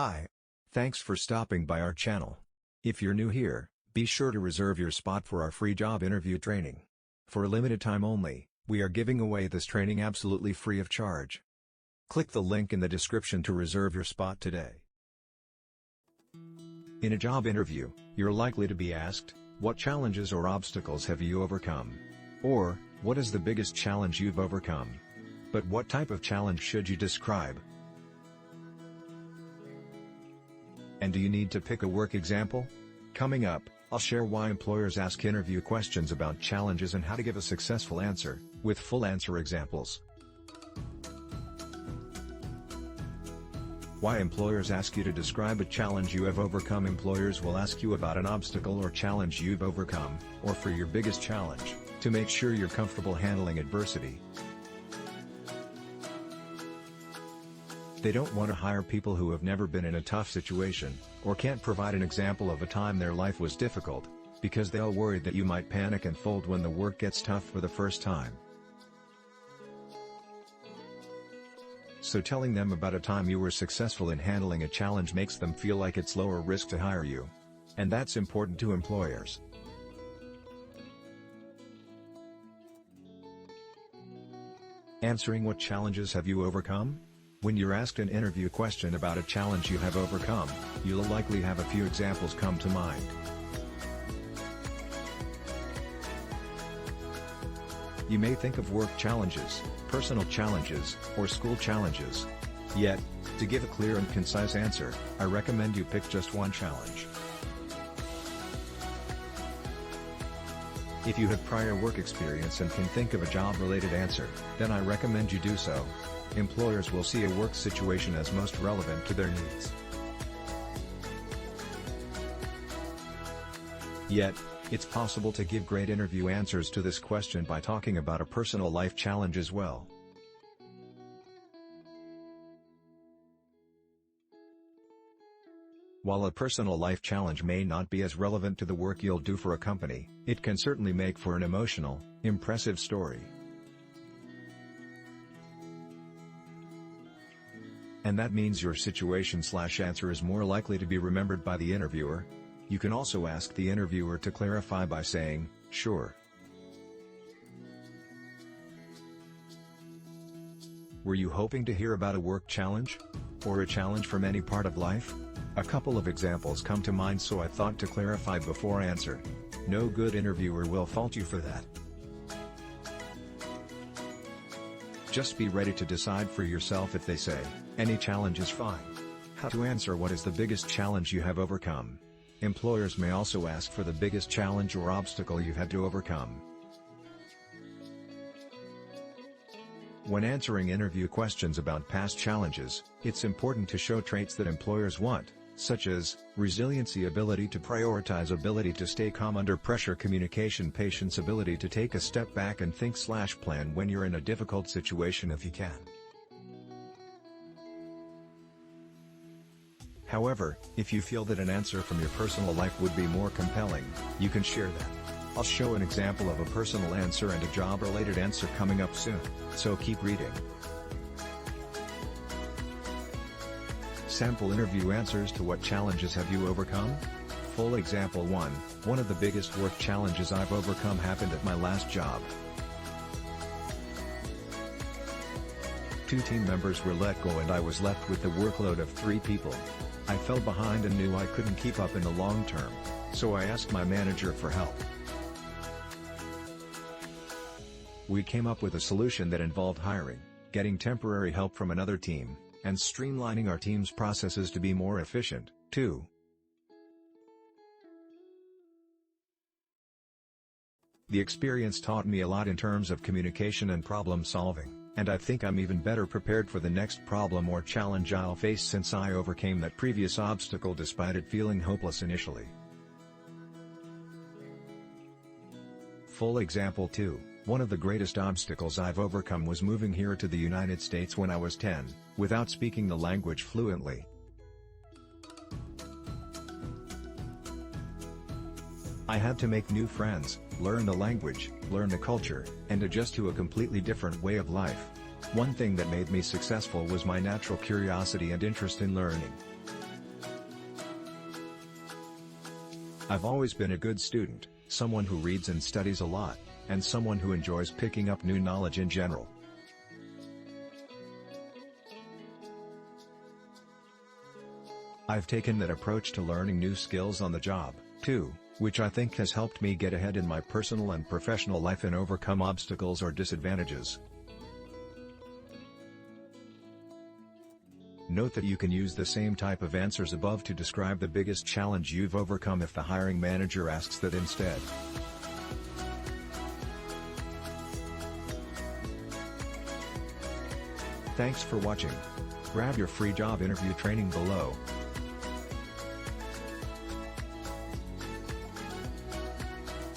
Hi. Thanks for stopping by our channel. If you're new here, be sure to reserve your spot for our free job interview training. For a limited time only, we are giving away this training absolutely free of charge. Click the link in the description to reserve your spot today. In a job interview, you're likely to be asked, what challenges or obstacles have you overcome? Or, what is the biggest challenge you've overcome? But what type of challenge should you describe? And do you need to pick a work example? Coming up, I'll share why employers ask interview questions about challenges and how to give a successful answer, with full answer examples. Why employers ask you to describe a challenge you have overcome. Employers will ask you about an obstacle or challenge you've overcome, or for your biggest challenge, to make sure you're comfortable handling adversity. They don't want to hire people who have never been in a tough situation, or can't provide an example of a time their life was difficult, because they're worried that you might panic and fold when the work gets tough for the first time. So telling them about a time you were successful in handling a challenge makes them feel like it's lower risk to hire you. And that's important to employers. Answering what challenges have you overcome? When you're asked an interview question about a challenge you have overcome, you'll likely have a few examples come to mind. You may think of work challenges, personal challenges, or school challenges. Yet, to give a clear and concise answer, I recommend you pick just one challenge. If you have prior work experience and can think of a job-related answer, then I recommend you do so. Employers will see a work situation as most relevant to their needs. Yet, it's possible to give great interview answers to this question by talking about a personal life challenge as well. While a personal life challenge may not be as relevant to the work you'll do for a company, it can certainly make for an emotional, impressive story. And that means your situation/answer is more likely to be remembered by the interviewer. You can also ask the interviewer to clarify by saying, "Sure." Were you hoping to hear about a work challenge? Or a challenge from any part of life? A couple of examples come to mind, so I thought to clarify before answer. No good interviewer will fault you for that. Just be ready to decide for yourself if they say, "Any challenge is fine." How to answer what is the biggest challenge you have overcome. Employers may also ask for the biggest challenge or obstacle you've had to overcome. When answering interview questions about past challenges, it's important to show traits that employers want, such as resiliency, ability to prioritize, ability to stay calm under pressure, communication, patience, ability to take a step back and think/plan when you're in a difficult situation if you can. However, if you feel that an answer from your personal life would be more compelling, you can share that. I'll show an example of a personal answer and a job-related answer coming up soon, so keep reading. Sample interview answers to what challenges have you overcome? Full example 1, one of the biggest work challenges I've overcome happened at my last job. 2 team members were let go and I was left with the workload of 3 people. I fell behind and knew I couldn't keep up in the long term, so I asked my manager for help. We came up with a solution that involved hiring, getting temporary help from another team, and streamlining our team's processes to be more efficient, too. The experience taught me a lot in terms of communication and problem solving, and I think I'm even better prepared for the next problem or challenge I'll face since I overcame that previous obstacle despite it feeling hopeless initially. Full example 2, one of the greatest obstacles I've overcome was moving here to the United States when I was 10, without speaking the language fluently. I had to make new friends, learn the language, learn the culture, and adjust to a completely different way of life. One thing that made me successful was my natural curiosity and interest in learning. I've always been a good student, someone who reads and studies a lot, and someone who enjoys picking up new knowledge in general. I've taken that approach to learning new skills on the job, too, which I think has helped me get ahead in my personal and professional life and overcome obstacles or disadvantages. Note that you can use the same type of answers above to describe the biggest challenge you've overcome if the hiring manager asks that instead. Thanks for watching. Grab your free job interview training below.